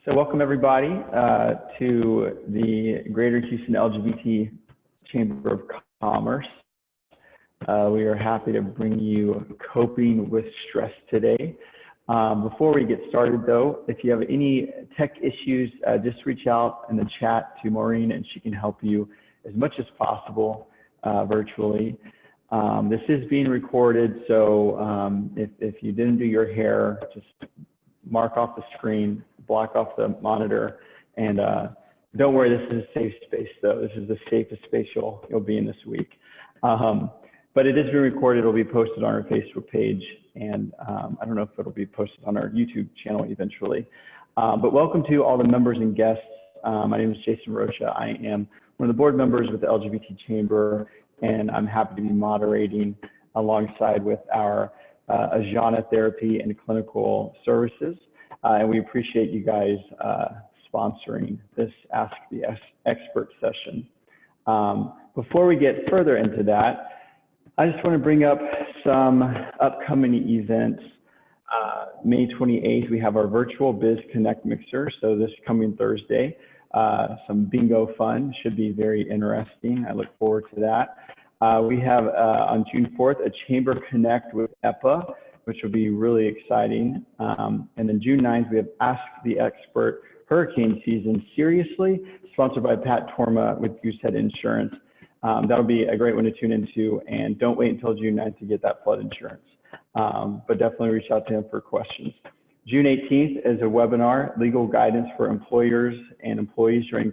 So welcome everybody to the Greater Houston LGBT Chamber of Commerce. We are happy to bring you Coping with Stress today. Before we get started though, if you have any tech issues, just reach out in the chat to Maureen and she can help you as much as possible virtually. This is being recorded, so if you didn't do your hair, just mark off the screen, block off the monitor, and don't worry, this is a safe space though. This is the safest space you'll be in this week. But it is being recorded. It'll be posted on our Facebook page, and I don't know if it'll be posted on our YouTube channel eventually. But welcome to all the members and guests. My name is Jason Rocha. I am one of the board members with the LGBT Chamber, and I'm happy to be moderating alongside with our Ajana Therapy and Clinical Services. And we appreciate you guys sponsoring this Ask the Expert session. Before we get further into that, I just want to bring up some upcoming events. May 28th, we have our virtual Biz Connect Mixer. So this coming Thursday, some bingo fun, should be very interesting. I look forward to that. We have on June 4th, a Chamber Connect with EPA, which will be really exciting. And then June 9th, we have Ask the Expert Hurricane Season Seriously, sponsored by Pat Torma with Goosehead Insurance. That'll be a great one to tune into, and don't wait until June 9th to get that flood insurance. But definitely reach out to him for questions. June 18th is a webinar, Legal Guidance for Employers and Employees During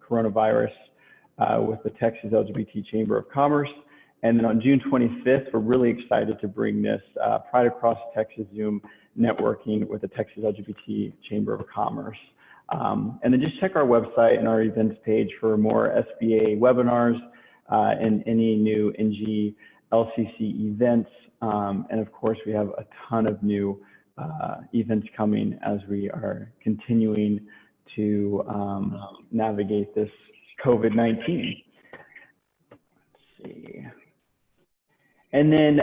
Coronavirus with the Texas LGBT Chamber of Commerce. And then on June 25th, we're really excited to bring this Pride Across Texas Zoom networking with the Texas LGBT Chamber of Commerce. And then just check our website and our events page for more SBA webinars and any new NG LCC events. And of course, we have a ton of new events coming as we are continuing to navigate this COVID-19. Let's see. And then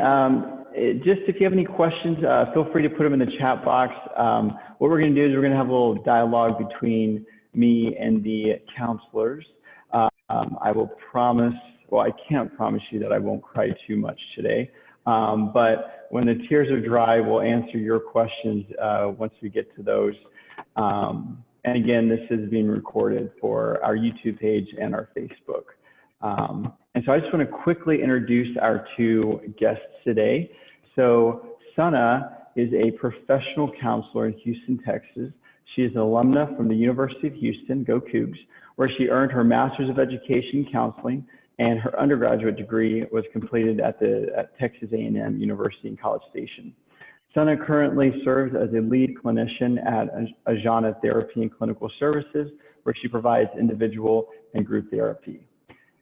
just if you have any questions, feel free to put them in the chat box. What we're going to do is we're going to have a little dialogue between me and the counselors. I will promise, well, I can't promise you that I won't cry too much today. But when the tears are dry, we'll answer your questions once we get to those. And again, this is being recorded for our YouTube page and our Facebook. And so I just want to quickly introduce our two guests today. So Sanna is a professional counselor in Houston, Texas. She is an alumna from the University of Houston, go Cougs, where she earned her Master's of Education in Counseling, and her undergraduate degree was completed at Texas A&M University in College Station. Sanna currently serves as a lead clinician at Ajana Therapy and Clinical Services, where she provides individual and group therapy.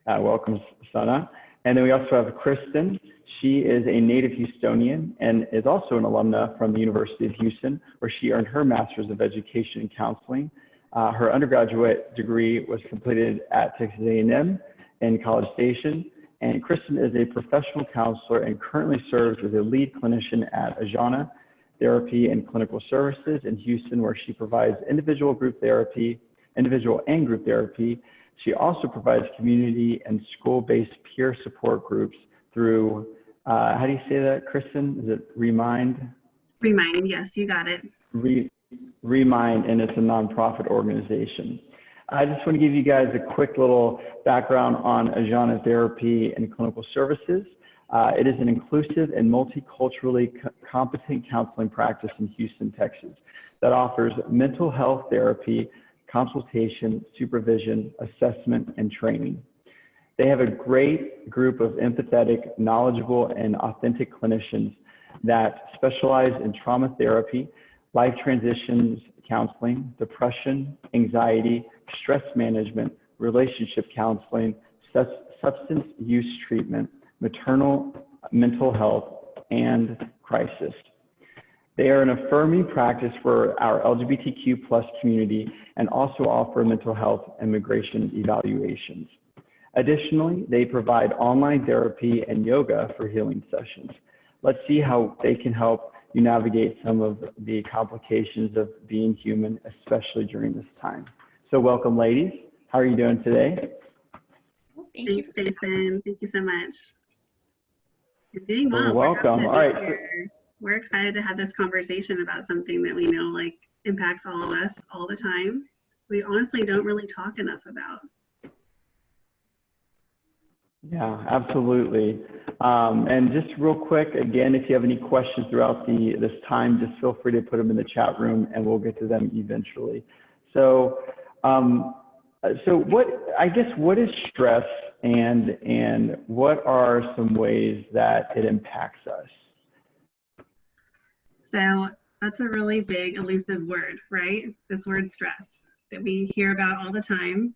Welcome, Sanna. And then we also have Kristen. She is a native Houstonian and is also an alumna from the University of Houston, where she earned her Master's of Education in Counseling. Her undergraduate degree was completed at Texas A&M in College Station. And Kristen is a professional counselor and currently serves as a lead clinician at Ajana Therapy and Clinical Services in Houston, where she provides individual and group therapy. She also provides community and school-based peer support groups through, how do you say that, Kristen? Is it Remind? Remind, yes, you got it. Remind, and it's a nonprofit organization. I just want to give you guys a quick little background on Ajana Therapy and Clinical Services. It is an inclusive and multiculturally competent counseling practice in Houston, Texas, that offers mental health therapy, consultation, supervision, assessment, and training. They have a great group of empathetic, knowledgeable, and authentic clinicians that specialize in trauma therapy, life transitions counseling, depression, anxiety, stress management, relationship counseling, substance use treatment, maternal mental health, and crisis. They are an affirming practice for our LGBTQ+ community and also offer mental health and immigration evaluations. Additionally, they provide online therapy and yoga for healing sessions. Let's see how they can help you navigate some of the complications of being human, especially during this time. So welcome, ladies. How are you doing today? Thanks, Jason. Thank you so much. You're doing well. You're welcome. All right. We're excited to have this conversation about something that we know like impacts all of us all the time. We honestly don't really talk enough about. Yeah, absolutely. And just real quick, again, if you have any questions throughout this time, just feel free to put them in the chat room and we'll get to them eventually. So, what is stress and what are some ways that it impacts us? So that's a really big elusive word, right? This word stress that we hear about all the time.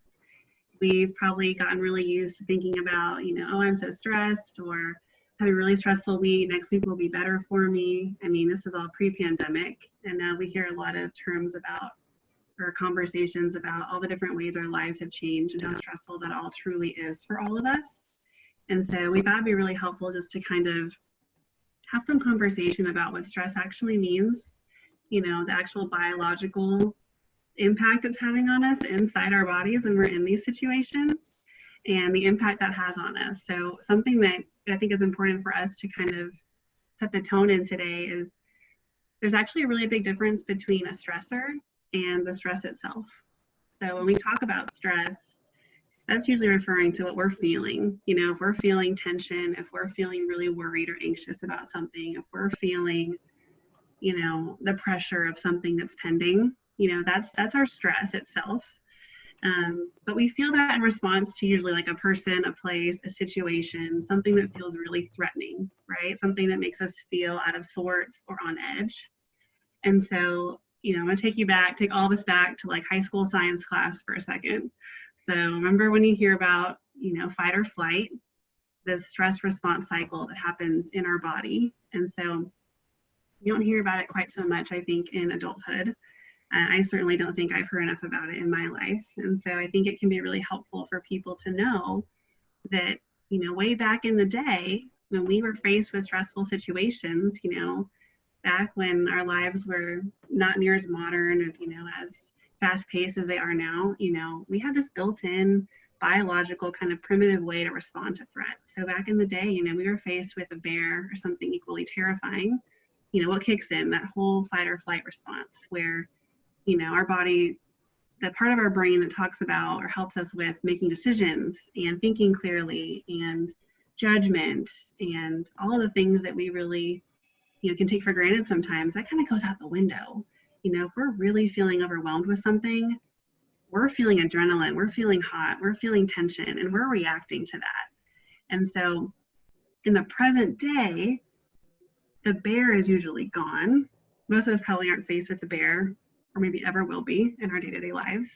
We've probably gotten really used to thinking about, oh, I'm so stressed, or having a really stressful week. Next week will be better for me. I mean, this is all pre-pandemic, and now we hear a lot of terms about, or conversations about all the different ways our lives have changed and how stressful that all truly is for all of us. And so we thought it'd be really helpful just to kind of have some conversation about what stress actually means, the actual biological impact it's having on us inside our bodies when we're in these situations, and the impact that has on us. So something that I think is important for us to kind of set the tone in today is there's actually a really big difference between a stressor and the stress itself. So when we talk about stress, that's usually referring to what we're feeling. If we're feeling tension, if we're feeling really worried or anxious about something, if we're feeling, the pressure of something that's pending, that's our stress itself. But we feel that in response to usually like a person, a place, a situation, something that feels really threatening, right? Something that makes us feel out of sorts or on edge. And so, I'm gonna take all of us back to like high school science class for a second. So remember when you hear about, fight or flight, the stress response cycle that happens in our body. And so you don't hear about it quite so much, I think, in adulthood. I certainly don't think I've heard enough about it in my life. And so I think it can be really helpful for people to know that, way back in the day, when we were faced with stressful situations, back when our lives were not near as modern and, as fast paced as they are now, we had this built-in biological kind of primitive way to respond to threats. So back in the day, we were faced with a bear or something equally terrifying, what kicks in? That whole fight or flight response where, our body, the part of our brain that talks about or helps us with making decisions and thinking clearly and judgment and all of the things that we really, can take for granted sometimes, that kind of goes out the window. If we're really feeling overwhelmed with something, we're feeling adrenaline, we're feeling hot, we're feeling tension, and we're reacting to that. And so in the present day, the bear is usually gone. Most of us probably aren't faced with the bear, or maybe ever will be in our day-to-day lives.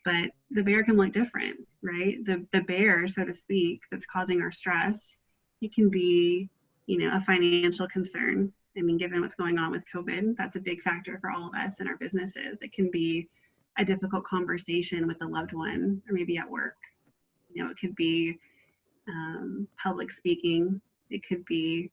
But the bear can look different, right? The bear, so to speak, that's causing our stress, it can be, a financial concern. I mean, given what's going on with COVID, that's a big factor for all of us in our businesses. It can be a difficult conversation with a loved one, or maybe at work. It could be public speaking. It could be,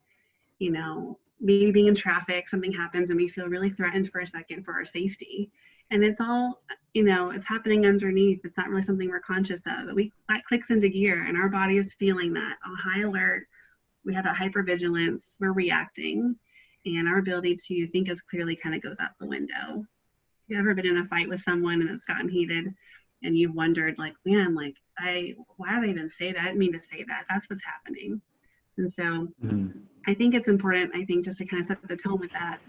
maybe being in traffic, something happens and we feel really threatened for a second for our safety. And it's all, it's happening underneath. It's not really something we're conscious of, but that clicks into gear and our body is feeling that on high alert. We have that hypervigilance, we're reacting, and our ability to think as clearly kind of goes out the window. Have you ever been in a fight with someone and it's gotten heated and you've wondered like, man, like why did I even say that? I didn't mean to say that. That's what's happening. And so I think it's important, just to kind of set the tone with that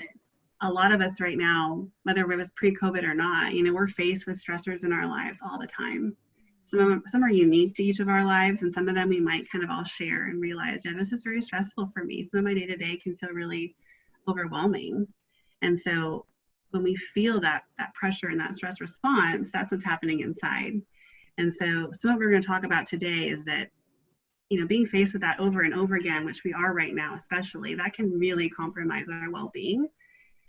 a lot of us right now, whether it was pre-COVID or not, we're faced with stressors in our lives all the time. Some are unique to each of our lives, and some of them we might kind of all share and realize, yeah, this is very stressful for me. Some of my day-to-day can feel really overwhelming. And so when we feel that pressure and that stress response, that's what's happening inside. And so some of what we're going to talk about today is that, being faced with that over and over again, which we are right now, especially, that can really compromise our well-being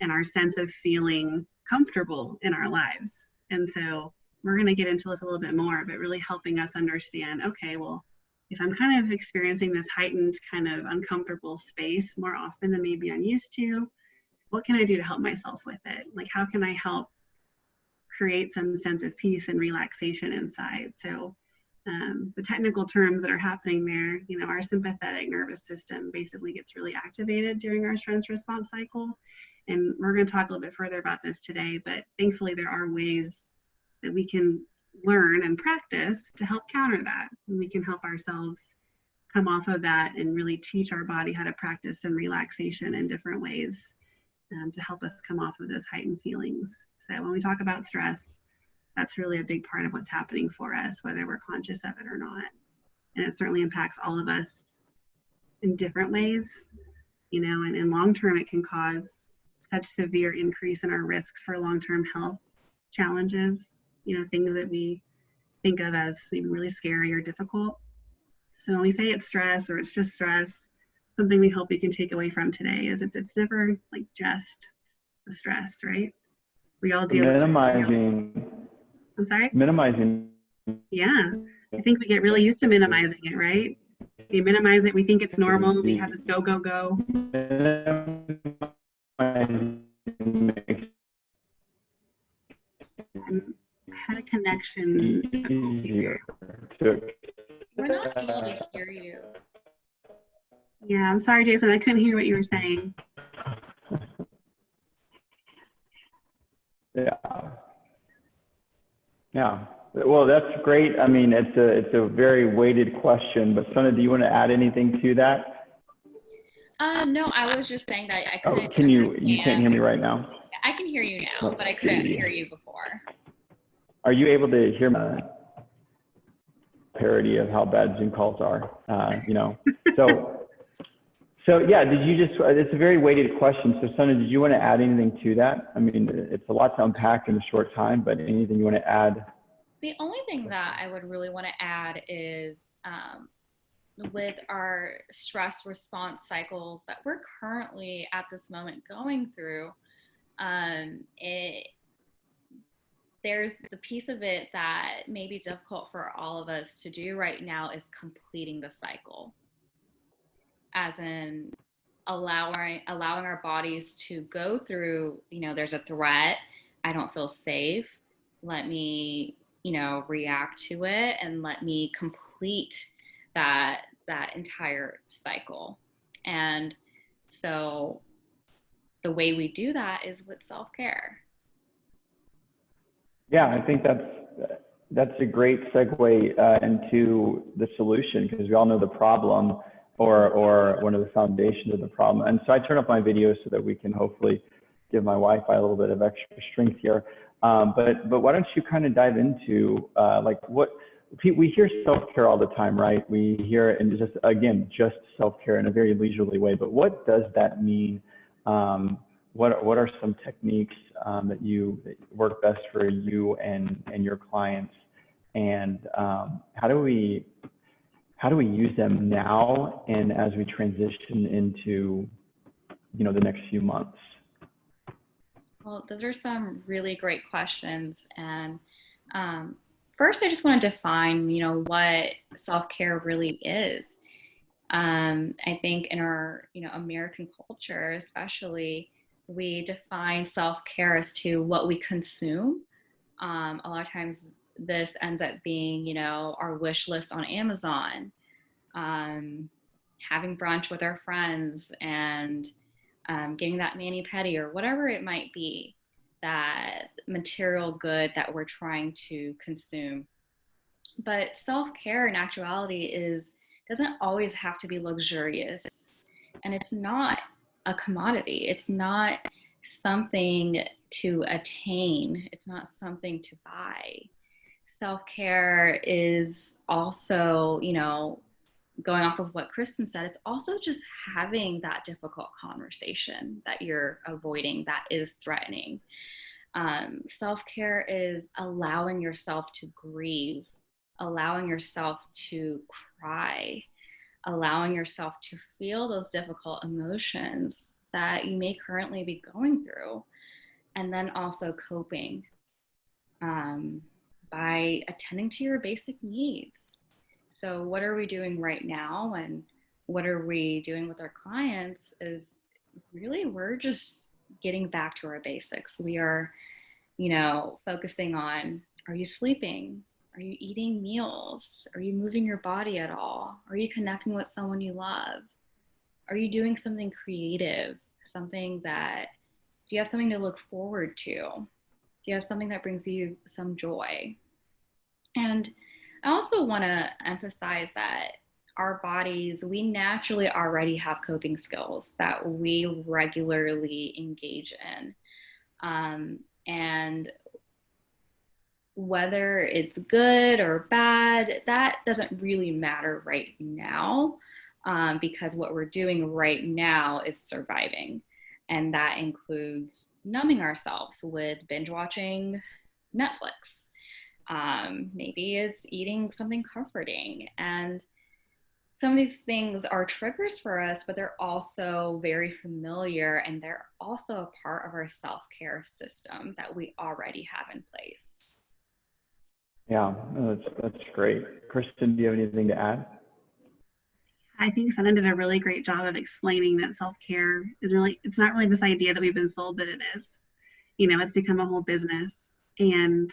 and our sense of feeling comfortable in our lives. And so we're going to get into this a little bit more, but really helping us understand, okay, well, if I'm kind of experiencing this heightened kind of uncomfortable space more often than maybe I'm used to, what can I do to help myself with it? Like, how can I help create some sense of peace and relaxation inside? So the technical terms that are happening there, you know, our sympathetic nervous system basically gets really activated during our stress response cycle. And we're going to talk a little bit further about this today, but thankfully there are ways that we can learn and practice to help counter that. And we can help ourselves come off of that and really teach our body how to practice some relaxation in different ways to help us come off of those heightened feelings. So when we talk about stress, that's really a big part of what's happening for us, whether we're conscious of it or not. And it certainly impacts all of us in different ways, you know, and in long term, it can cause such severe increase in our risks for long-term health challenges, you know, things that we think of as even really scary or difficult. So when we say it's stress or it's just stress, something we hope we can take away from today is it's never like just the stress, right? We all deal with minimizing. I'm sorry? Minimizing. Yeah. I think we get really used to minimizing it, right? We minimize it, we think it's normal, we have this go, go, go. I had a connection difficulty here. We're not able to hear you. Yeah, I'm sorry, Jason, I couldn't hear what you were saying. Yeah. Well, that's great. I mean, it's a very weighted question, but Sanna, do you want to add anything to that? No, I was just saying that I couldn't. Oh, you can't hear me right now? I can hear you now, but I couldn't hear you before. Are you able to hear my parody of how bad Zoom calls are? You know, so yeah, it's a very weighted question. So Sanna, did you want to add anything to that? I mean, it's a lot to unpack in a short time, but anything you want to add? The only thing that I would really want to add is with our stress response cycles that we're currently at this moment going through, there's the piece of it that may be difficult for all of us to do right now is completing the cycle, as in allowing our bodies to go through, you know, there's a threat, I don't feel safe, let me, you know, react to it and let me complete that entire cycle. And so the way we do that is with self-care. Yeah, I think that's a great segue into the solution, because we all know the problem or one of the foundations of the problem. And so I turn off my video so that we can hopefully give my Wi-Fi a little bit of extra strength here. But why don't you kind of dive into like what we hear self-care all the time, right? We hear it in just self-care in a very leisurely way, but what does that mean? What are some techniques that work best for you and your clients? And how do we use them now and as we transition into, you know, the next few months? Well, those are some really great questions. And first, I just want to define, you know, what self-care really is. I think in our, you know, American culture, especially, we define self-care as to what we consume. A lot of times this ends up being, you know, our wish list on Amazon, having brunch with our friends, and getting that mani-pedi or whatever it might be, that material good that we're trying to consume. But self-care in actuality doesn't always have to be luxurious, and it's not a commodity. It's not something to attain. It's not something to buy. Self-care is also, you know, going off of what Kristen said, it's also just having that difficult conversation that you're avoiding that is threatening. Self-care is allowing yourself to grieve, allowing yourself to cry, allowing yourself to feel those difficult emotions that you may currently be going through, and then also coping by attending to your basic needs. So what are we doing right now, and what are we doing with our clients is really we're just getting back to our basics. We are, focusing on, are you sleeping? Are you eating meals? Are you moving your body at all? Are you connecting with someone you love? Are you doing something creative? Do you have something to look forward to? Do you have something that brings you some joy? And I also want to emphasize that our bodies, we naturally already have coping skills that we regularly engage in. And whether it's good or bad, that doesn't really matter right now, because what we're doing right now is surviving. And that includes numbing ourselves with binge watching Netflix. Maybe it's eating something comforting. And some of these things are triggers for us, but they're also very familiar, and they're also a part of our self-care system that we already have in place. Yeah, no, that's great. Kristen, do you have anything to add? I think Sanna did a really great job of explaining that self-care is really, it's not really this idea that we've been sold that it is. It's become a whole business. And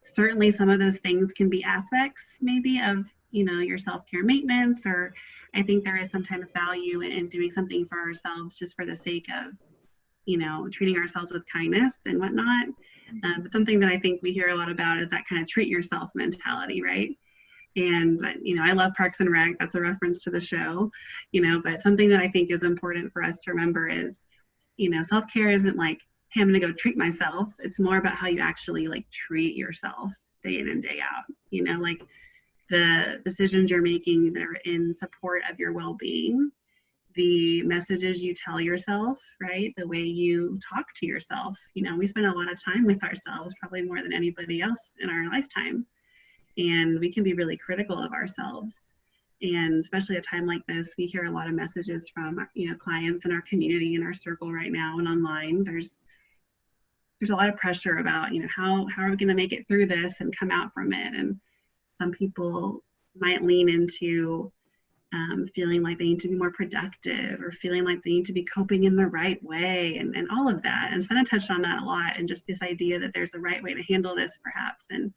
certainly some of those things can be aspects maybe of, your self-care maintenance, or I think there is sometimes value in doing something for ourselves just for the sake of, treating ourselves with kindness and whatnot. But something that I think we hear a lot about is that kind of treat yourself mentality, right? And, I love Parks and Rec. That's a reference to the show, but something that I think is important for us to remember is, self-care isn't like, hey, I'm going to go treat myself. It's more about how you actually like treat yourself day in and day out, like the decisions you're making that are in support of your well-being, the messages you tell yourself, right? The way you talk to yourself. We spend a lot of time with ourselves, probably more than anybody else in our lifetime. And we can be really critical of ourselves. And especially at a time like this, we hear a lot of messages from, clients in our community, in our circle right now and online. There's a lot of pressure about, how are we going to make it through this and come out from it? And some people might lean into feeling like they need to be more productive, or feeling like they need to be coping in the right way, and all of that. And Sanna touched on that a lot, and just this idea that there's a right way to handle this perhaps. And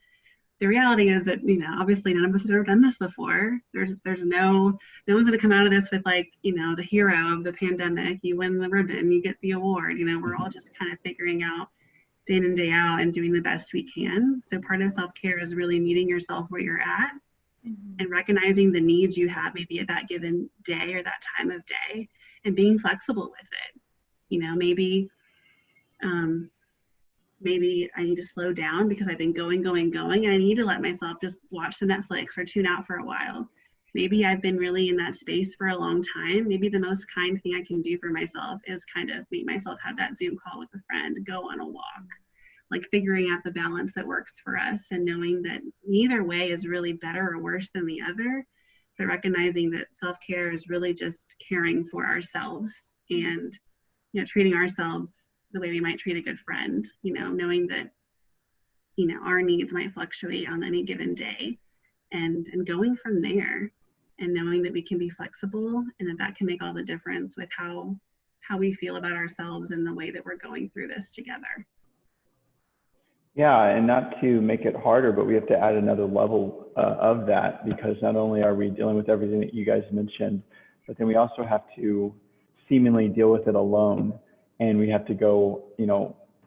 the reality is that, obviously none of us have ever done this before. There's no one's going to come out of this with like, the hero of the pandemic. You win the ribbon, you get the award. We're all just kind of figuring out day in and day out and doing the best we can. So part of self-care is really meeting yourself where you're at, and recognizing the needs you have maybe at that given day or that time of day, and being flexible with it. Maybe I need to slow down because I've been going, and I need to let myself just watch some Netflix or tune out for a while. Maybe I've been really in that space for a long time. Maybe the most kind thing I can do for myself is kind of make myself have that Zoom call with a friend, go on a walk, like figuring out the balance that works for us, and knowing that neither way is really better or worse than the other, but recognizing that self-care is really just caring for ourselves and, treating ourselves the way we might treat a good friend, knowing that, our needs might fluctuate on any given day, and going from there, and knowing that we can be flexible, and that can make all the difference with how we feel about ourselves and the way that we're going through this together. Yeah, and not to make it harder, but we have to add another level of that, because not only are we dealing with everything that you guys mentioned, but then we also have to seemingly deal with it alone. And we have to go,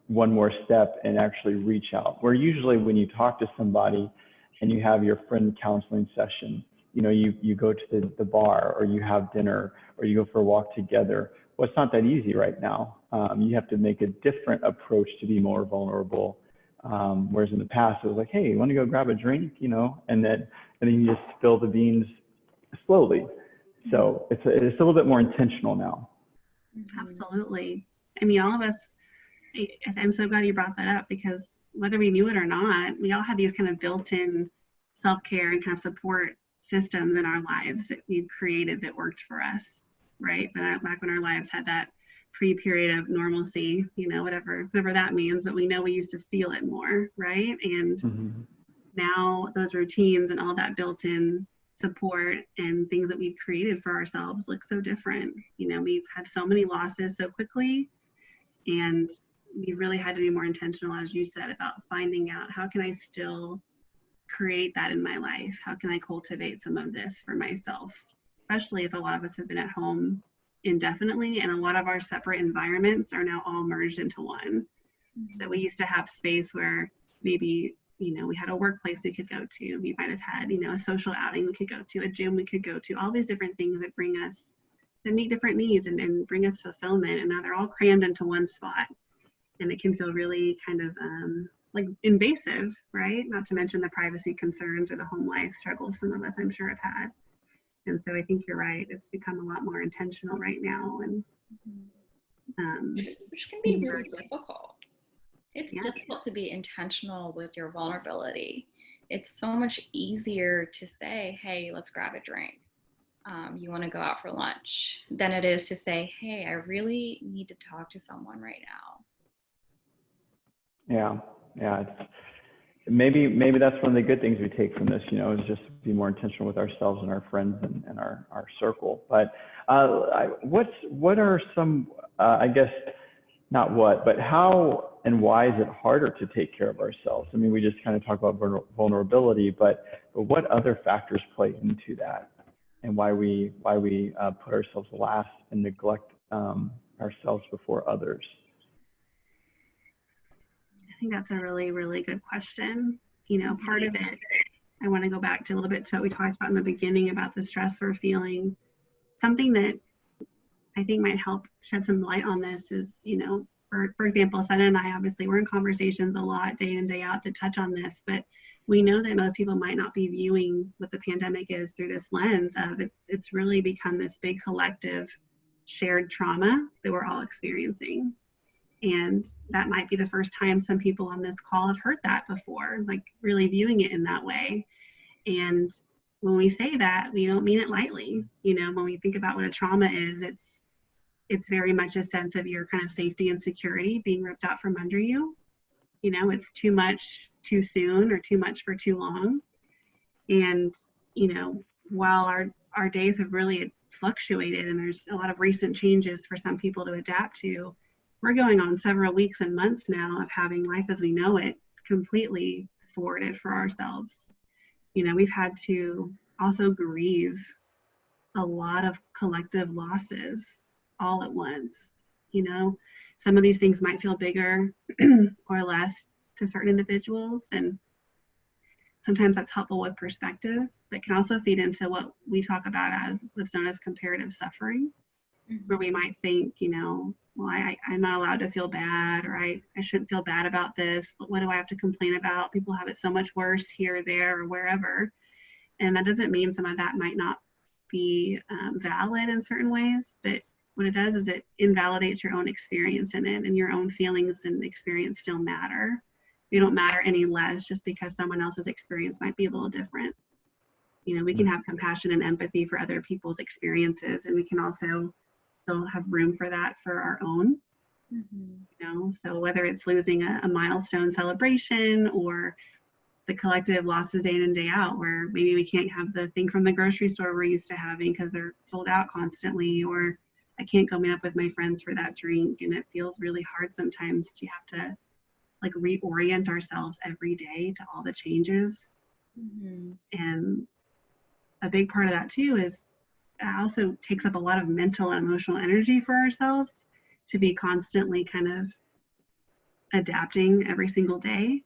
one more step and actually reach out. Where usually when you talk to somebody and you have your friend counseling session, you go to the bar, or you have dinner, or you go for a walk together. Well, it's not that easy right now. You have to make a different approach to be more vulnerable. Whereas in the past, it was like, hey, you want to go grab a drink, and then you just spill the beans slowly. So it's a little bit more intentional now. Absolutely. I mean, all of us, I'm so glad you brought that up, because whether we knew it or not, we all had these kind of built-in self-care and kind of support systems in our lives that we've created that worked for us, right? But back when our lives had that pre-period of normalcy, whatever that means, but we know we used to feel it more, right? And now those routines and all that built-in support and things that we've created for ourselves look so different. We've had so many losses so quickly, And we really had to be more intentional, as you said, about finding out how can I still create that in my life? How can I cultivate some of this for myself? Especially if a lot of us have been at home indefinitely, and a lot of our separate environments are now all merged into one. So we used to have space where maybe, we had a workplace we could go to. We might have had, a social outing we could go to, a gym we could go to, all these different things that bring us, that meet different needs and bring us fulfillment. And now they're all crammed into one spot. And it can feel really kind of like invasive, right? Not to mention the privacy concerns or the home life struggles some of us, I'm sure, have had. And so I think you're right. It's become a lot more intentional right now. And which can be really difficult. It's difficult to be intentional with your vulnerability. It's so much easier to say, hey, let's grab a drink. You want to go out for lunch, than it is to say, hey, I really need to talk to someone right now. Yeah. Maybe that's one of the good things we take from this, is just to be more intentional with ourselves and our friends and our circle. But what are some, I guess, not what, but how and why is it harder to take care of ourselves? I mean, we just kind of talk about vulnerability, but what other factors play into that, and why we put ourselves last and neglect ourselves before others? I think that's a really, really good question. Part of it, I want to go back to a little bit to what we talked about in the beginning about the stress we're feeling. Something that I think might help shed some light on this is, for example, Sanna and I, obviously, we're in conversations a lot day in, day out that touch on this, but we know that most people might not be viewing what the pandemic is through this lens of it's really become this big collective shared trauma that we're all experiencing. And that might be the first time some people on this call have heard that before, like really viewing it in that way. And when we say that, we don't mean it lightly. When we think about what a trauma is, it's very much a sense of your kind of safety and security being ripped out from under you. It's too much too soon or too much for too long. And, while our days have really fluctuated and there's a lot of recent changes for some people to adapt to, we're going on several weeks and months now of having life as we know it completely thwarted for ourselves. We've had to also grieve a lot of collective losses all at once. Some of these things might feel bigger or less to certain individuals, and sometimes that's helpful with perspective, but can also feed into what we talk about as what's known as comparative suffering, where we might think, well, I'm not allowed to feel bad, or I shouldn't feel bad about this. What do I have to complain about? People have it so much worse here or there or wherever. And that doesn't mean some of that might not be valid in certain ways, but what it does is it invalidates your own experience in it, and your own feelings and experience still matter. You don't matter any less just because someone else's experience might be a little different. We can have compassion and empathy for other people's experiences, and we can also still have room for that for our own. So whether it's losing a milestone celebration or the collective losses day in and day out, where maybe we can't have the thing from the grocery store we're used to having because they're sold out constantly, or I can't go meet up with my friends for that drink, and it feels really hard sometimes to have to like reorient ourselves every day to all the changes. And a big part of that too is it also takes up a lot of mental and emotional energy for ourselves to be constantly kind of adapting every single day.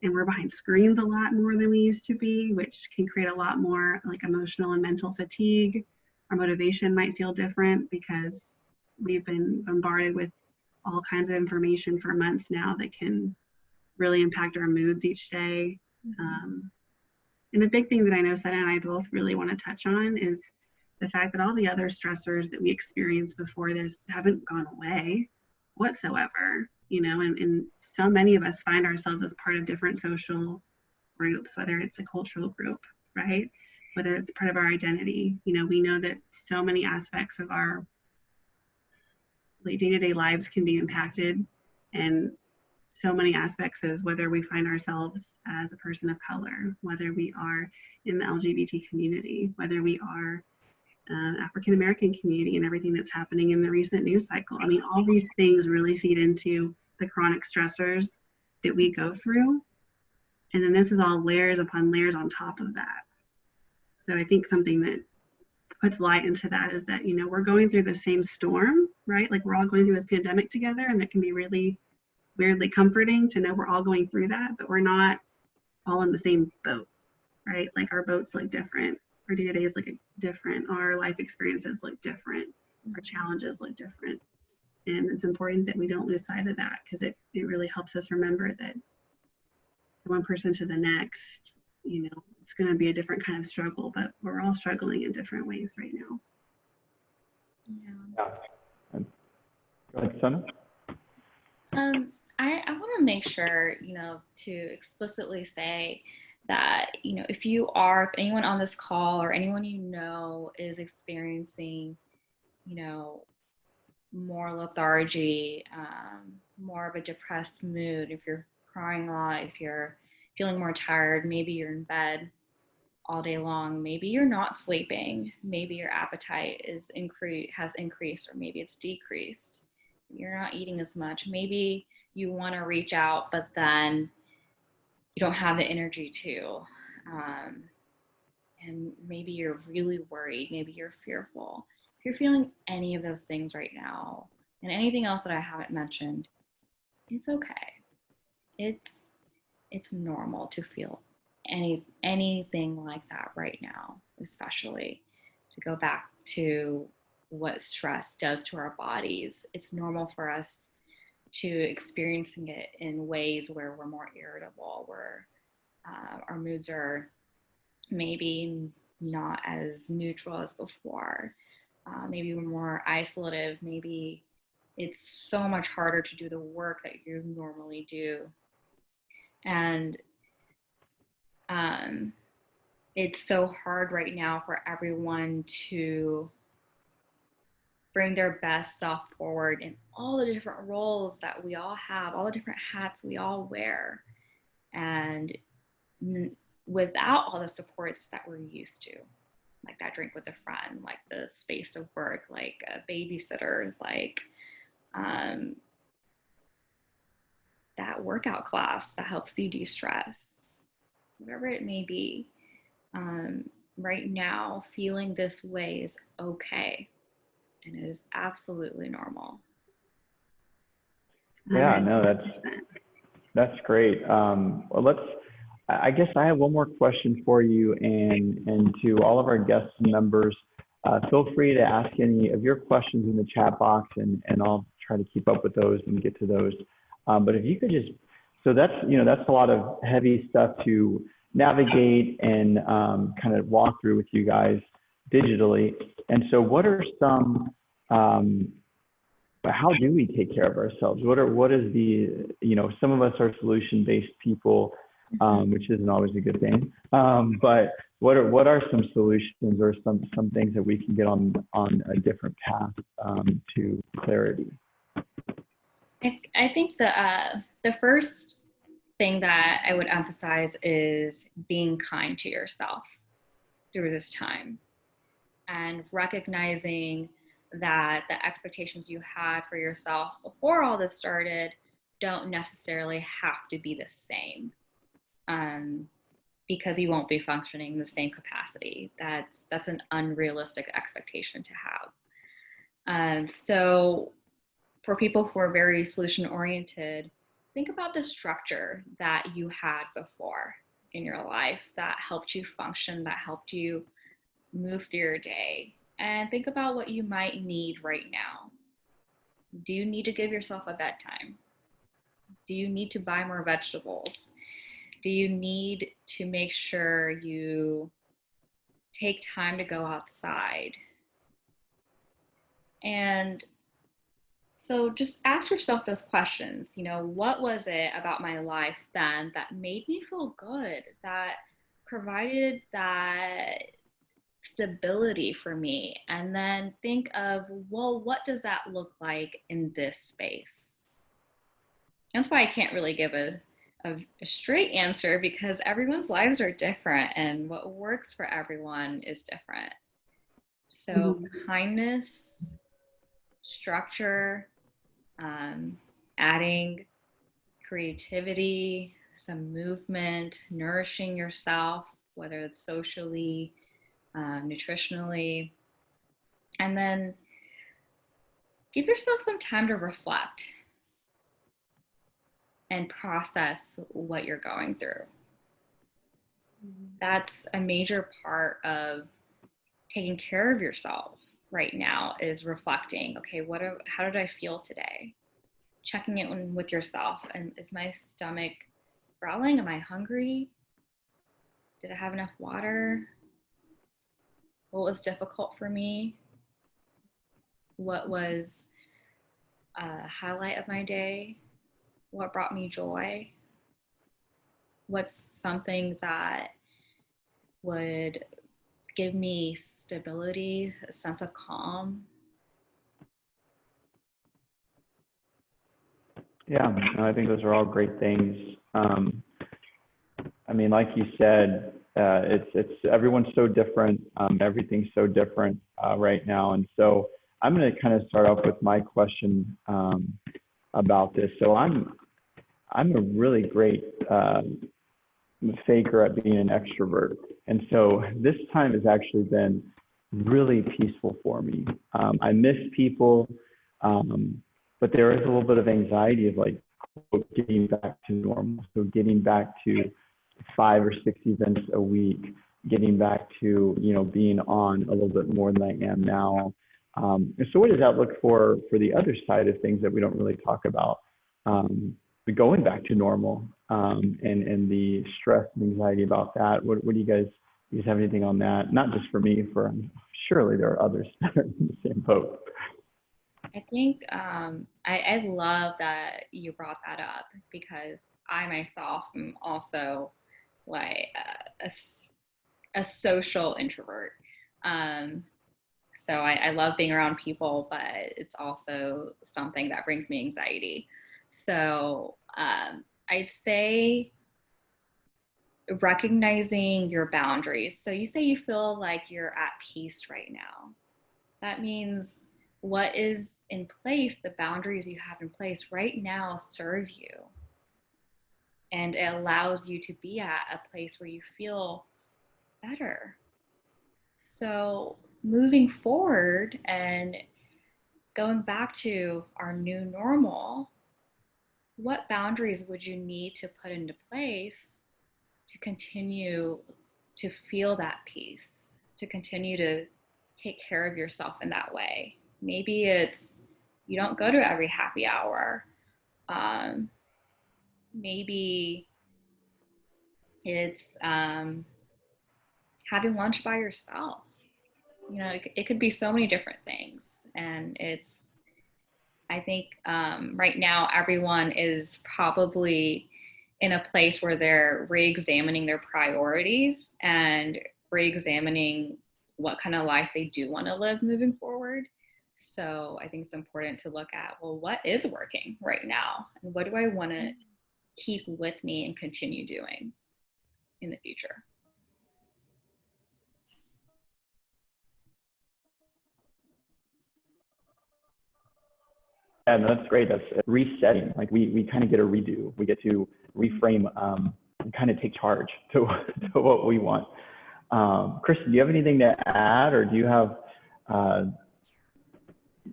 And we're behind screens a lot more than we used to be, which can create a lot more like emotional and mental fatigue. Our motivation might feel different because we've been bombarded with all kinds of information for months now that can really impact our moods each day. And the big thing that I know Sanna and I both really want to touch on is the fact that all the other stressors that we experienced before this haven't gone away whatsoever, and so many of us find ourselves as part of different social groups, whether it's a cultural group, right? Whether it's part of our identity. We know that so many aspects of our day-to-day lives can be impacted, and so many aspects of whether we find ourselves as a person of color, whether we are in the LGBT community, whether we are African American community and everything that's happening in the recent news cycle. I mean, all these things really feed into the chronic stressors that we go through. And then this is all layers upon layers on top of that. So I think something that puts light into that is that, you know, we're going through the same storm, right? Like we're all going through this pandemic together, and that can be really weirdly comforting to know we're all going through that, but we're not all in the same boat, right? Like our boats look different, our day-to-days look different, our life experiences look different, our challenges look different. And it's important that we don't lose sight of that, because it really helps us remember that from one person to the next, you know, it's going to be a different kind of struggle, but we're all struggling in different ways right now. Yeah. Go ahead, Sanna. I want to make sure, you know, to explicitly say that, you know, if anyone on this call or anyone you know is experiencing, you know, more lethargy, more of a depressed mood, if you're crying a lot, if you're feeling more tired, maybe you're in bed all day long, maybe you're not sleeping, maybe your appetite has increased, or maybe it's decreased, you're not eating as much, maybe you want to reach out but then you don't have the energy to, and maybe you're really worried, maybe you're fearful. If you're feeling any of those things right now and anything else that I haven't mentioned, it's okay. It's normal to feel anything like that right now, especially to go back to what stress does to our bodies. It's normal for us to experiencing it in ways where we're more irritable, where our moods are maybe not as neutral as before. Maybe we're more isolative. Maybe it's so much harder to do the work that you normally do. And it's so hard right now for everyone to bring their best self forward in all the different roles that we all have, all the different hats we all wear, and without all the supports that we're used to, like that drink with a friend, like the space of work, like a babysitter, like that workout class that helps you de-stress, whatever it may be. Right now, feeling this way is okay, and it is absolutely normal. Yeah, no, that's great. Well, I guess I have one more question for you, and to all of our guests and members, feel free to ask any of your questions in the chat box, and I'll try to keep up with those and get to those. But if you could just, so that's a lot of heavy stuff to navigate and kind of walk through with you guys digitally. And so what are some, how do we take care of ourselves? What is the, some of us are solution-based people, which isn't always a good thing. But what are some solutions or some things that we can get on a different path to clarity? I think the first thing that I would emphasize is being kind to yourself through this time, and recognizing that the expectations you had for yourself before all this started don't necessarily have to be the same, because you won't be functioning in the same capacity. That's an unrealistic expectation to have. So for people who are very solution oriented, think about the structure that you had before in your life that helped you function, that helped you move through your day, and think about what you might need right now. Do you need to give yourself a bedtime? Do you need to buy more vegetables? Do you need to make sure you take time to go outside? And so just ask yourself those questions. What was it about my life then that made me feel good, that provided that stability for me? And then think of, well, what does that look like in this space? That's why I can't really give a straight answer, because everyone's lives are different and what works for everyone is different. So kindness, structure, adding creativity, some movement, nourishing yourself, whether it's socially, nutritionally, and then give yourself some time to reflect and process what you're going through. That's a major part of taking care of yourself right now, is reflecting. Okay, how did I feel today? Checking in with yourself. And is my stomach growling? Am I hungry? Did I have enough water? What was difficult for me? What was a highlight of my day? What brought me joy? What's something that would give me stability, a sense of calm? Yeah, I think those are all great things. I mean, like you said, it's everyone's so different. Everything's so different right now, and so I'm going to kind of start off with my question about this. So I'm a really great faker at being an extrovert, and so this time has actually been really peaceful for me. I miss people, but there is a little bit of anxiety of like getting back to normal. So getting back to 5 or 6 events a week, getting back to, being on a little bit more than I am now. So what does that look for the other side of things that we don't really talk about? Going back to normal, and the stress and anxiety about that. What do you guys have anything on that? Not just for me, surely there are others that are in the same boat. I think I love that you brought that up, because I myself am also like a social introvert. So I love being around people, but it's also something that brings me anxiety. So I'd say recognizing your boundaries. So you say you feel like you're at peace right now. That means what is in place, the boundaries you have in place right now serve you. And it allows you to be at a place where you feel better. So moving forward and going back to our new normal, what boundaries would you need to put into place to continue to feel that peace, to continue to take care of yourself in that way? Maybe it's you don't go to every happy hour. Maybe it's having lunch by yourself. It could be so many different things. And I think right now everyone is probably in a place where they're re-examining their priorities and re-examining what kind of life they do want to live moving forward. So I think it's important to look at, well, what is working right now? And what do I want to keep with me and continue doing in the future? Yeah, no, that's great. That's resetting. Like we kind of get a redo. We get to reframe and kind of take charge to what we want. Kristen, do you have anything to add, or do you have?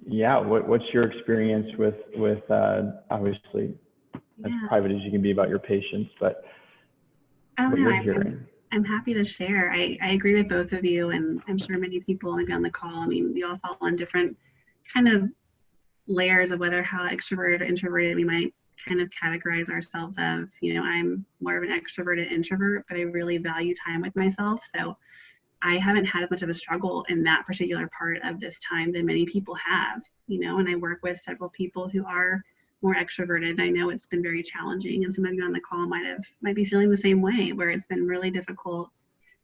What's your experience with obviously as private as you can be about your patients, but what you're hearing? I'm happy to share. I agree with both of you, and I'm sure many people maybe on the call. I mean, we all fall on different kind of layers of whether how extroverted or introverted we might kind of categorize ourselves of. I'm more of an extroverted introvert, but I really value time with myself. So I haven't had as much of a struggle in that particular part of this time than many people have, and I work with several people who are more extroverted. I know it's been very challenging, and some of you on the call might be feeling the same way, where it's been really difficult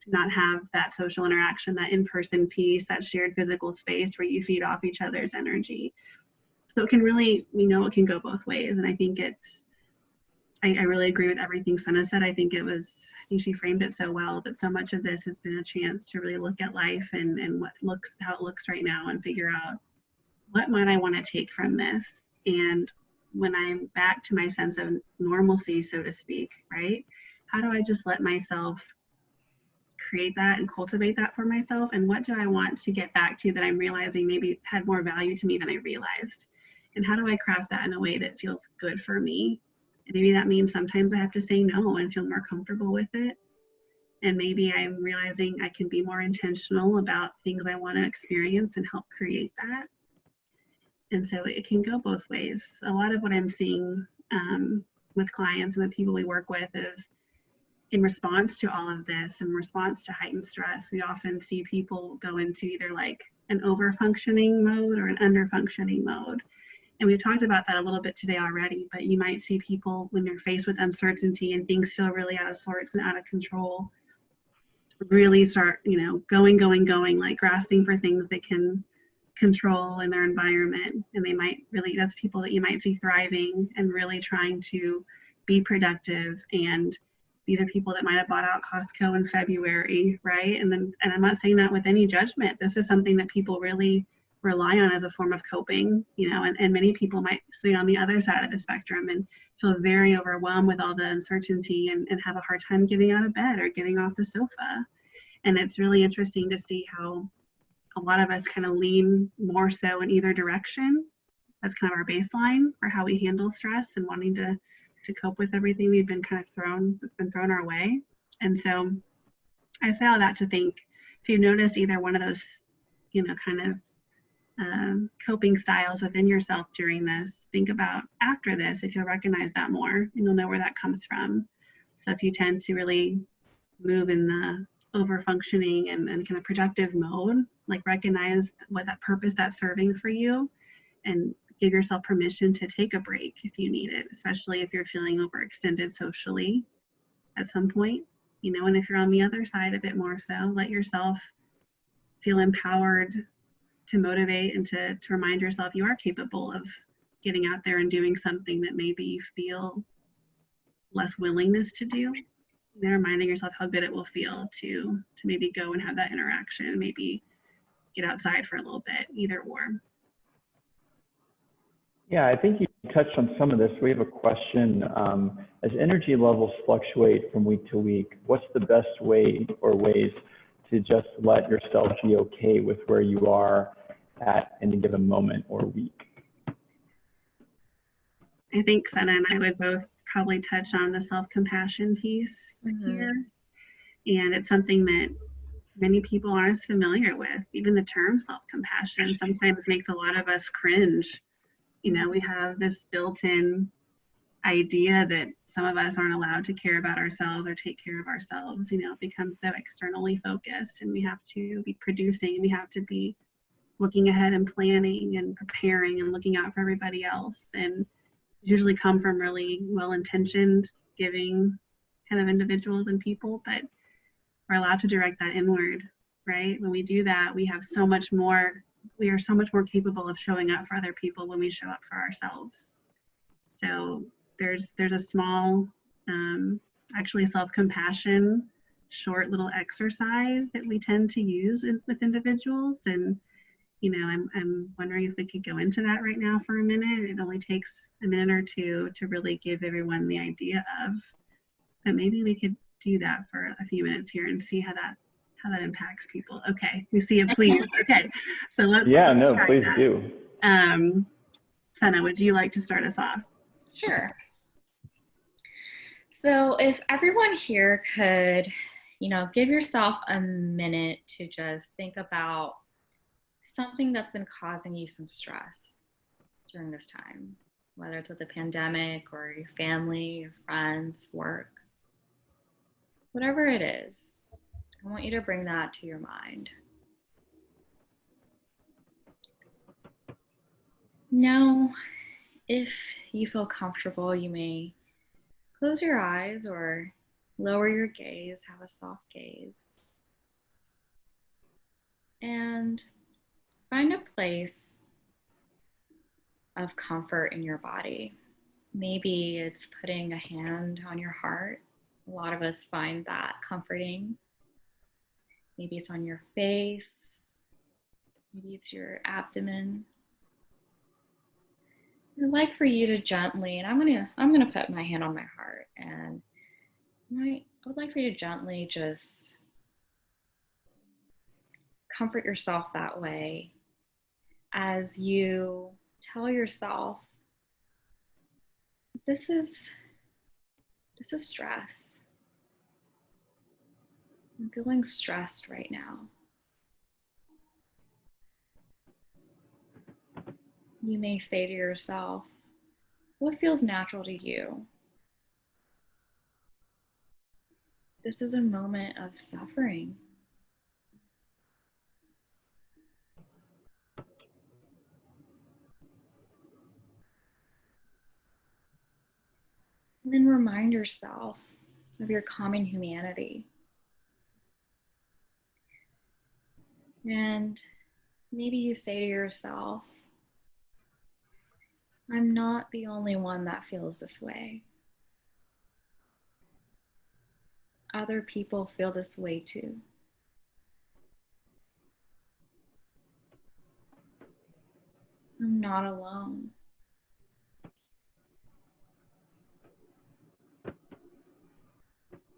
to not have that social interaction, that in-person piece, that shared physical space where you feed off each other's energy. So it can really, it can go both ways. And I think I really agree with everything Sanna said. I think she framed it so well, that so much of this has been a chance to really look at life and how it looks right now, and figure out what might I want to take from this. And when I'm back to my sense of normalcy, so to speak, right? How do I just let myself create that and cultivate that for myself? And what do I want to get back to that I'm realizing maybe had more value to me than I realized? And how do I craft that in a way that feels good for me? And maybe that means sometimes I have to say no and feel more comfortable with it. And maybe I'm realizing I can be more intentional about things I want to experience and help create that. And so it can go both ways. A lot of what I'm seeing with clients and the people we work with is, in response to all of this, in response to heightened stress, we often see people go into either like an over-functioning mode or an under-functioning mode. And we've talked about that a little bit today already, but you might see people when they're faced with uncertainty and things feel really out of sorts and out of control, really start, going, like grasping for things they can control in their environment. And that's people that you might see thriving and really trying to be productive. And these are people that might have bought out Costco in February, right? And I'm not saying that with any judgment. This is something that people really rely on as a form of coping, and many people might swing on the other side of the spectrum and feel very overwhelmed with all the uncertainty and have a hard time getting out of bed or getting off the sofa. And it's really interesting to see how a lot of us kind of lean more so in either direction. That's kind of our baseline for how we handle stress and wanting to cope with everything we've been kind of thrown our way. And so I say all that to think, if you notice either one of those, kind of coping styles within yourself during this, think about after this, if you'll recognize that more, and you'll know where that comes from. So if you tend to really move in the over-functioning and kind of productive mode, like recognize what that purpose that's serving for you, and give yourself permission to take a break if you need it, especially if you're feeling overextended socially at some point, and if you're on the other side a bit more so, let yourself feel empowered to motivate and to remind yourself you are capable of getting out there and doing something that maybe you feel less willingness to do. Reminding yourself how good it will feel to maybe go and have that interaction, maybe get outside for a little bit, either or. Yeah, I think you touched on some of this. We have a question. As energy levels fluctuate from week to week, what's the best way or ways to just let yourself be okay with where you are at any given moment or week? I think Sanna and I would both probably touch on the self-compassion piece here. And it's something that many people aren't as familiar with. Even the term self-compassion sometimes makes a lot of us cringe. We have this built-in idea that some of us aren't allowed to care about ourselves or take care of ourselves. It becomes so externally focused, and we have to be producing, and we have to be looking ahead and planning and preparing and looking out for everybody else. And usually come from really well-intentioned, giving kind of individuals and people, but we're allowed to direct that inward, right? When we do that, we are so much more capable of showing up for other people when we show up for ourselves. So there's a small, actually self-compassion, short little exercise that we tend to use with individuals. And I'm wondering if we could go into that right now for a minute. It only takes a minute or two to really give everyone the idea of, but maybe we could do that for a few minutes here and see how that impacts people. Okay, we see it, please. Okay, so let's please that. do. Sanna, would you like to start us off? Sure. So if everyone here could, give yourself a minute to just think about something that's been causing you some stress during this time, whether it's with the pandemic or your family, your friends, work, whatever it is, I want you to bring that to your mind. Now, if you feel comfortable, you may close your eyes or lower your gaze, have a soft gaze, and find a place of comfort in your body. Maybe it's putting a hand on your heart. A lot of us find that comforting. Maybe it's on your face. Maybe it's your abdomen. I'd like for you to gently, and I'm gonna put my hand on my heart, and I would like for you to gently just comfort yourself that way as you tell yourself, this is stress. I'm feeling stressed right now. You may say to yourself, what feels natural to you? This is a moment of suffering. And then remind yourself of your common humanity. And maybe you say to yourself, I'm not the only one that feels this way. Other people feel this way too. I'm not alone.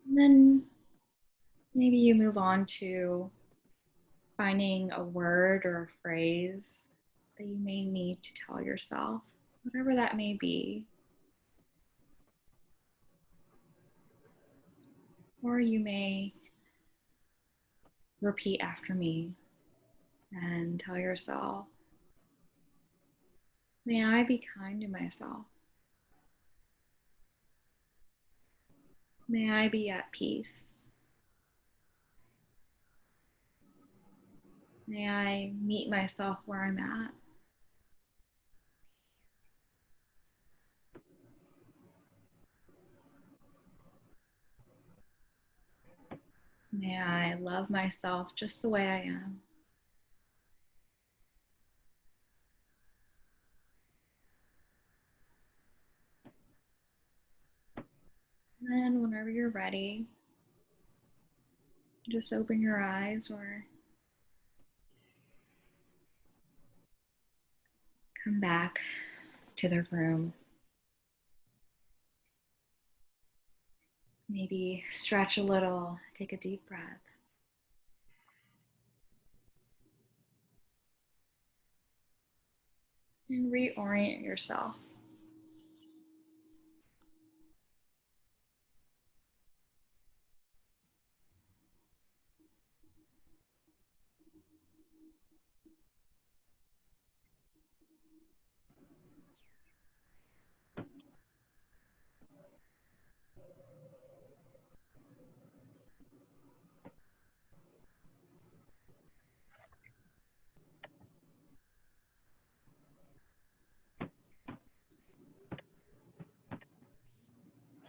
And then maybe you move on to finding a word or a phrase that you may need to tell yourself, whatever that may be. Or you may repeat after me and tell yourself, may I be kind to myself. May I be at peace. May I meet myself where I'm at. May I love myself just the way I am. And then whenever you're ready, just open your eyes or come back to the room. Maybe stretch a little, take a deep breath. And reorient yourself.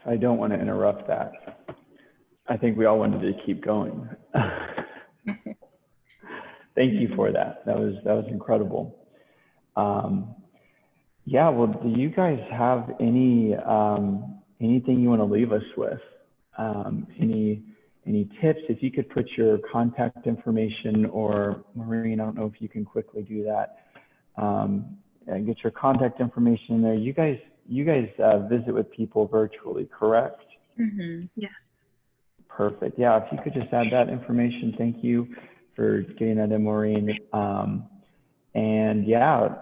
I don't want to interrupt that. I think we all wanted to keep going. Thank you for that. That was incredible. Yeah, well, do you guys have any anything you want to leave us with? Any tips? If you could put your contact information, or Maureen, I don't know if you can quickly do that. And get your contact information in there. You guys visit with people virtually, correct? Mm-hmm. Yes. Perfect. Yeah, if you could just add that information, thank you for getting that in, Maureen. And yeah,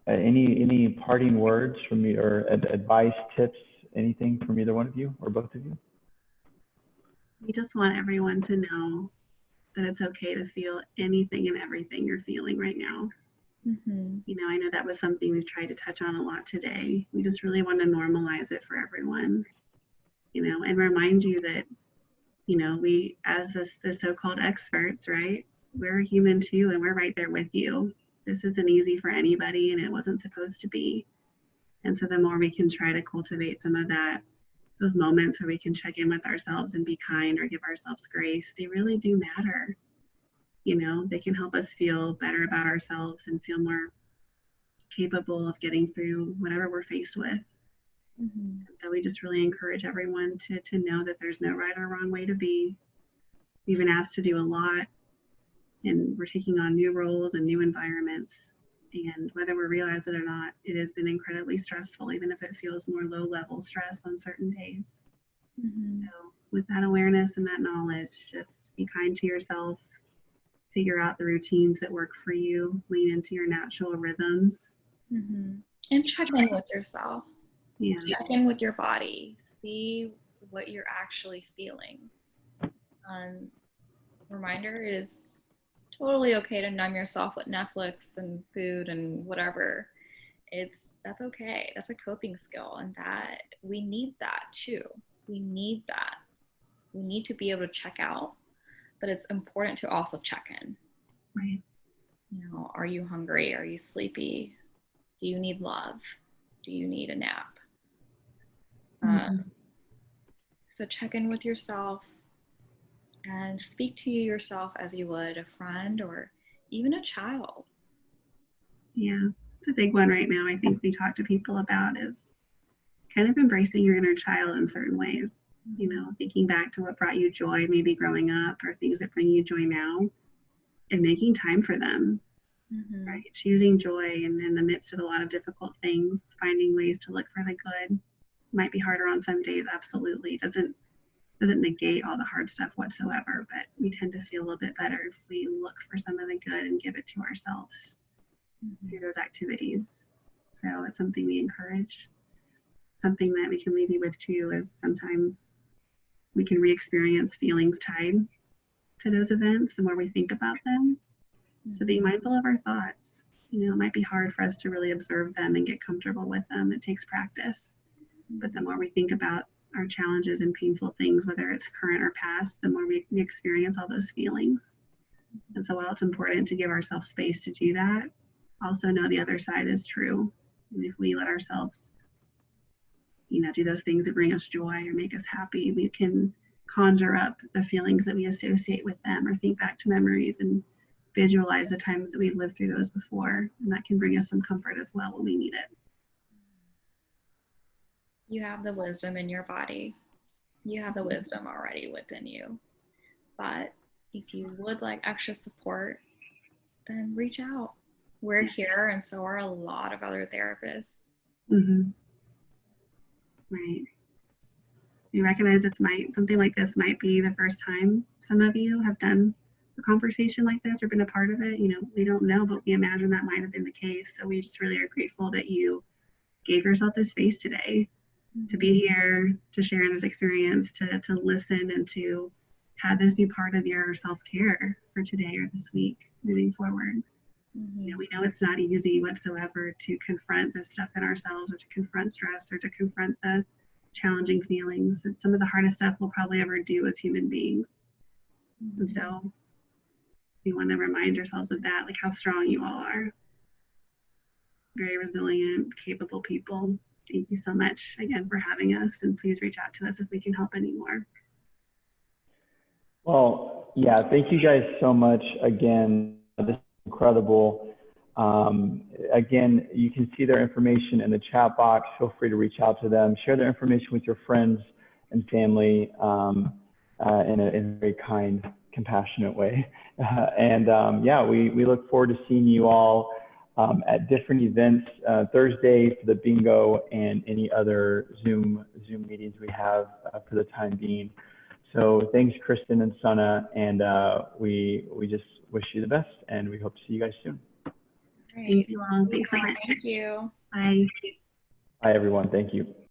any parting words from you, or advice, tips, anything from either one of you or both of you? We just want everyone to know that it's okay to feel anything and everything you're feeling right now. Mm-hmm. You know, I know that was something we've tried to touch on a lot today. We just really want to normalize it for everyone, you know, and remind you that, you know, we, as the so-called experts, right, we're human too, and we're right there with you. This isn't easy for anybody, and it wasn't supposed to be. And so the more we can try to cultivate some of that, those moments where we can check in with ourselves and be kind or give ourselves grace, they really do matter. You know, they can help us feel better about ourselves and feel more capable of getting through whatever we're faced with. Mm-hmm. So we just really encourage everyone to know that there's no right or wrong way to be. We've been asked to do a lot, and we're taking on new roles and new environments. And whether we realize it or not, it has been incredibly stressful, even if it feels more low-level stress on certain days. Mm-hmm. So with that awareness and that knowledge, just be kind to yourself, figure out the routines that work for you, lean into your natural rhythms. Mm-hmm. And check in with yourself. Yeah. Check in with your body. See what you're actually feeling. Reminder, it is totally okay to numb yourself with Netflix and food and whatever. That's okay. That's a coping skill, and that we need that too. We need that. We need to be able to check out, but it's important to also check in. Right. You know, are you hungry? Are you sleepy? Do you need love? Do you need a nap? So check in with yourself and speak to yourself as you would a friend or even a child. Yeah, it's a big one right now. I think we talk to people about is kind of embracing your inner child in certain ways. You know, thinking back to what brought you joy, maybe growing up, or things that bring you joy now, and making time for them. Mm-hmm. Right, choosing joy in the midst of a lot of difficult things, finding ways to look for the good. Might be harder on some days, absolutely. Doesn't negate all the hard stuff whatsoever, but we tend to feel a little bit better if we look for some of the good and give it to ourselves through those activities. So it's something we encourage. Something that we can leave you with too is sometimes we can re-experience feelings tied to those events the more we think about them. So being mindful of our thoughts, you know, it might be hard for us to really observe them and get comfortable with them. It takes practice. But the more we think about our challenges and painful things, whether it's current or past, the more we experience all those feelings. And so while it's important to give ourselves space to do that, also know the other side is true. And if we let ourselves, you know, do those things that bring us joy or make us happy, we can conjure up the feelings that we associate with them or think back to memories and visualize the times that we've lived through those before. And that can bring us some comfort as well when we need it. You have the wisdom in your body. You have the wisdom already within you. But if you would like extra support, then reach out. We're here, and so are a lot of other therapists. Mm-hmm. Right. We recognize something like this might be the first time some of you have done a conversation like this or been a part of it. You know, we don't know, but we imagine that might have been the case. So we just really are grateful that you gave yourself this space today to be here, to share in this experience, to listen, and to have this be part of your self-care for today or this week moving forward. You know, we know it's not easy whatsoever to confront this stuff in ourselves or to confront stress or to confront the challenging feelings. It's some of the hardest stuff we'll probably ever do as human beings. And so we want to remind ourselves of that, like how strong you all are. Very resilient, capable people. Thank you so much again for having us, and please reach out to us if we can help anymore. Well, yeah, thank you guys so much again. This is incredible. Again, you can see their information in the chat box. Feel free to reach out to them. Share their information with your friends and family in a very kind, compassionate way. Yeah, we look forward to seeing you all at different events Thursday for the bingo and any other Zoom meetings we have for the time being. So thanks, Kristen and Sanna, and we just wish you the best, and we hope to see you guys soon. Thank you all. Thanks so much. Thank you. Bye. Bye, everyone. Thank you.